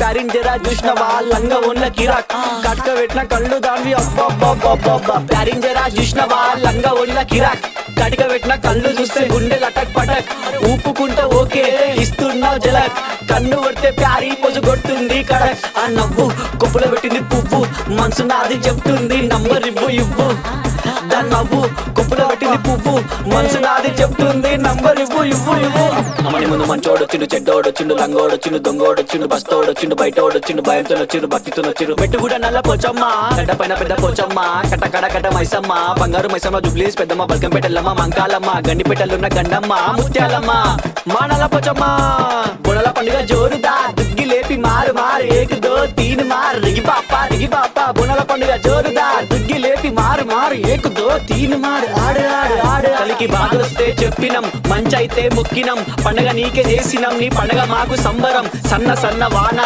pairing జరా చూసినవా లంగా ఉన్న కిరాక్ కట్క పెట్టిన కళ్ళు దాన్ని అబ్బా ప్యారింగ్ జరా చూసినవా లంగా ఉన్న కిరాక్ కటిక పెట్టిన కళ్ళు చూస్తే గుండె లటక్ పటక్ ఊపుకుంటే ఓకే ఇస్తున్నావు జలక్ కన్ను కొడితే ప్యారీ పొజు కొడుతుంది కడక్ ఆ నవ్వు కొప్పులో పెట్టింది పువ్వు మనసు నాది చెప్తుంది నంబర్ ఇవ్వు దాని నవ్వు కొప్పులో పెట్టింది పువ్వు మనసు నాది చెప్తుంది నంబర్ ఇవ్వు అమ్మని ముందు మంచోడొచ్చిండు చెడ్డోడొచ్చిండు లంగోడొచ్చిండు దొంగోడొచ్చిండు బస్తోడొచ్చిండు బయటోడొచ్చిండు భయంతో వచ్చిండు భక్తితో వచ్చిండు మెట్టు కూడా నల్ల పోచమ్మ గడ్డ పైన పెద్ద పోచమ్మ కట్ట మైసమ్మ బంగారు మైసమ్మ జుబ్లీస్ పెద్దమ్మ బల్కంపేటల్లమ్మ మంకాలమ్మ గండిపేటలున్న గండమ్మ ముత్యాలమ్మ మా నల్ల పోచమ్మ బుడల పండుగ జోరుదా దుగ్గి లేపి మారు ఏక్ దో తీన్ మార్ రిగి పాప బుడల పండుగ జోరుదా దుగ్గి లేపి మారు ఏక్ దో తీన్ మార్ ఆడు కలికి బాధొస్తే చెప్పినం మంచైతే మొక్కినం పండగ నీకే చేసినం నీ పండగ మాకు సంబరం సన్న వాన